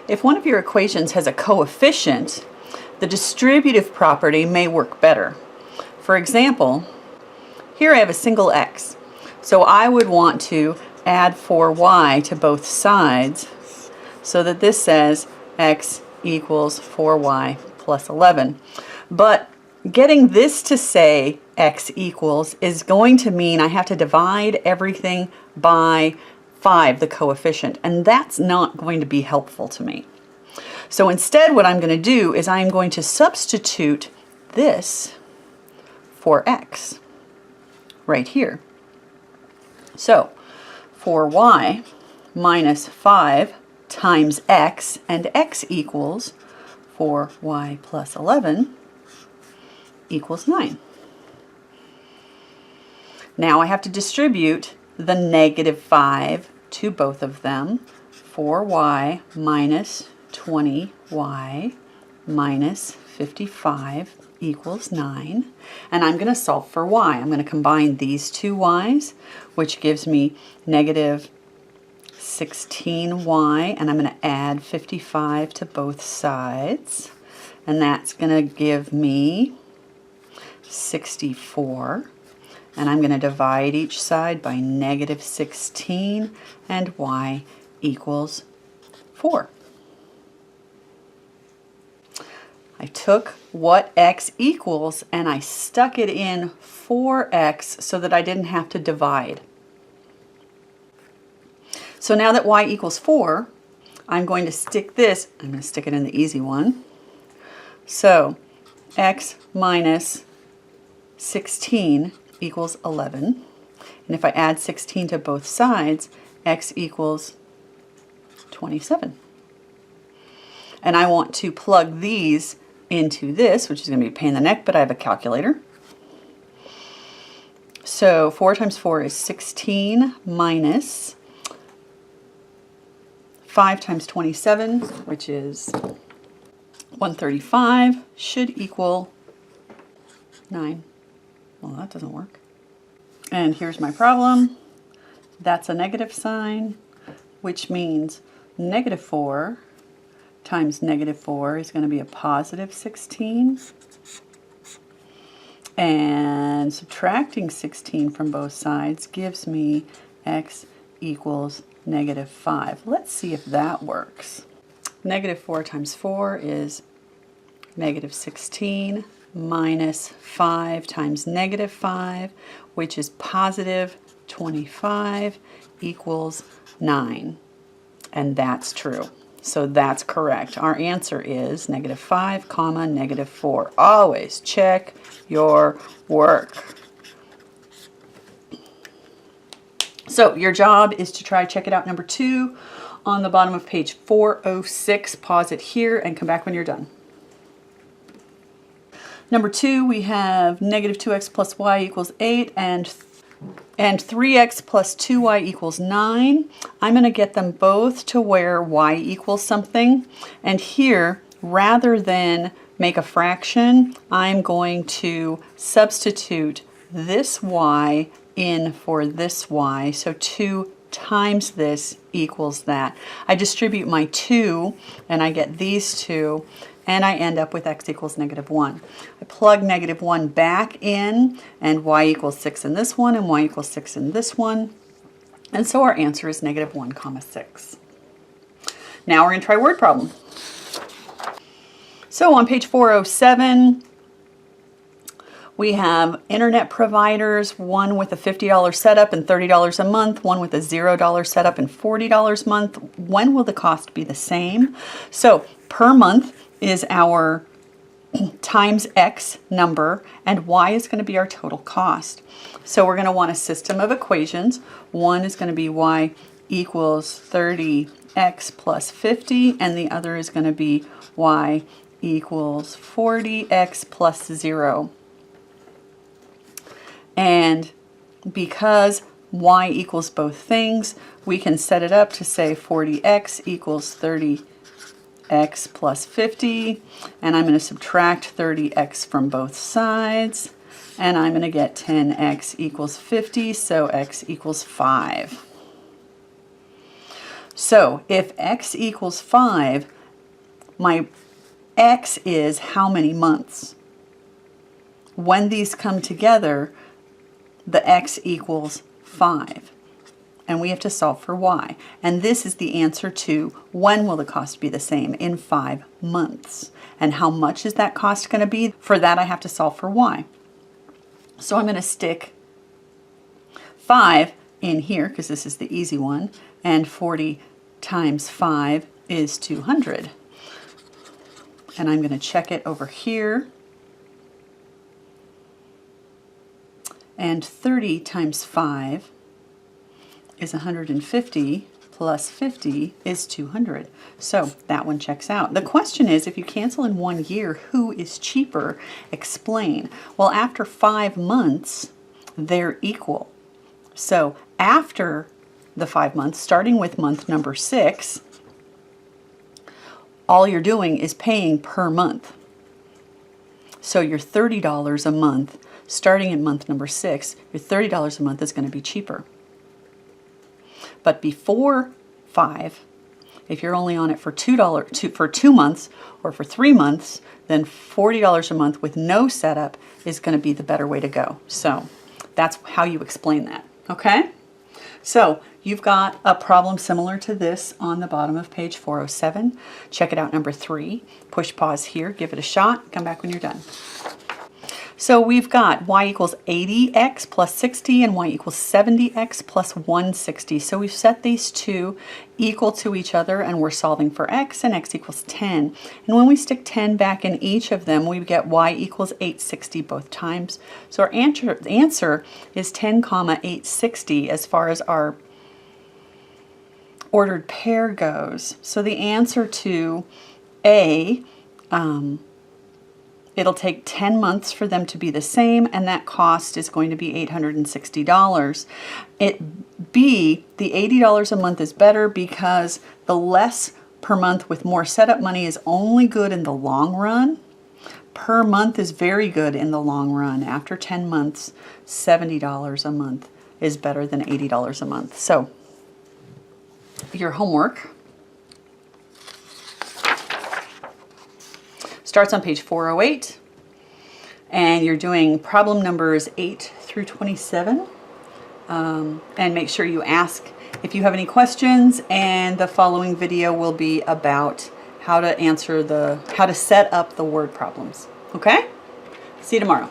If one of your equations has a coefficient, the distributive property may work better. For example, here I have a single x. So I would want to add 4y to both sides so that this says x equals 4y plus 11. But getting this to say x equals is going to mean I have to divide everything by 5, the coefficient, and that's not going to be helpful to me. So instead what I'm going to do is I'm going to substitute this for x right here. So 4y minus 5 times x, and x equals 4y plus 11 equals 9. Now I have to distribute the negative 5 to both of them. 4y minus 20y minus 55 equals 9. And I'm going to solve for y. I'm going to combine these two y's, which gives me negative 16y, and I'm going to add 55 to both sides. And that's going to give me 64. And I'm going to divide each side by negative 16, and y equals 4. I took what x equals and I stuck it in 4x so that I didn't have to divide. So now that y equals 4, I'm going to stick this, I'm going to stick it in the easy one. So x minus 16 equals 11. And if I add 16 to both sides, x equals 27. And I want to plug these into this, which is going to be a pain in the neck, but I have a calculator. So 4 times 4 is 16 minus 5 times 27, which is 135, should equal 9. Well, that doesn't work. And here's my problem. That's a negative sign, which means negative 4 times negative 4 is going to be a positive 16. And subtracting 16 from both sides gives me x equals negative 5. Let's see if that works. Negative 4 times 4 is negative 16 minus 5 times negative 5, which is positive 25, equals 9. And that's true. So that's correct. Our answer is negative 5, comma, negative 4. Always check your work. So your job is to try check it out number 2 on the bottom of page 406. Pause it here and come back when you're done. Number 2, we have negative 2x plus y equals 8 and 3x plus 2y equals 9. I'm going to get them both to where y equals something. And here, rather than make a fraction, I'm going to substitute this y in for this y. So 2 times this equals that. I distribute my 2 and I get these two, and I end up with x equals negative 1. I plug negative 1 back in, and y equals 6 in this one, and y equals 6 in this one. And so our answer is negative 1 comma 6. Now we're going to try a word problem. So on page 407, we have internet providers, one with a $50 setup and $30 a month, one with a $0 setup and $40 a month. When will the cost be the same? So per month is our times x number, and y is going to be our total cost. So we're going to want a system of equations. One is going to be y equals 30x plus 50, and the other is going to be y equals 40x plus 0. And because y equals both things, we can set it up to say 40x equals 30x plus 50, and I'm going to subtract 30x from both sides, and I'm going to get 10x equals 50, so x equals 5. So if x equals 5, my X is how many months. When these come together, the X equals 5. And we have to solve for Y. And this is the answer to when will the cost be the same? In 5 months. And how much is that cost going to be? For that I have to solve for Y. So I'm going to stick 5 in here because this is the easy one. And 40 times 5 is 200. And I'm going to check it over here. And 30 times 5 is 150 plus 50 is 200. So that one checks out. The question is, if you cancel in 1 year, who is cheaper? Explain. Well, after 5 months, they're equal. So after the 5 months, starting with month number 6, all you're doing is paying per month. So your $30 a month, starting in month number 6, your $30 a month is going to be cheaper. But before 5, if you're only on it for for 2 months or for 3 months, then $40 a month with no setup is going to be the better way to go. So that's how you explain that. Okay? So you've got a problem similar to this on the bottom of page 407. Check it out, number 3. Push pause here, give it a shot, come back when you're done. So we've got y equals 80x plus 60 and y equals 70x plus 160. So we've set these two equal to each other and we're solving for x, and x equals 10. And when we stick 10 back in each of them, we get y equals 860 both times. So our answer is 10, 860 as far as our ordered pair goes. So the answer to A, it'll take 10 months for them to be the same, and that cost is going to be $860. B, the $80 a month is better because the less per month with more setup money is only good in the long run. Per month is very good in the long run. After 10 months, $70 a month is better than $80 a month. So your homework starts on page 408, and you're doing problem numbers 8 through 27. And make sure you ask if you have any questions, and the following video will be about how to set up the word problems. Okay? See you tomorrow.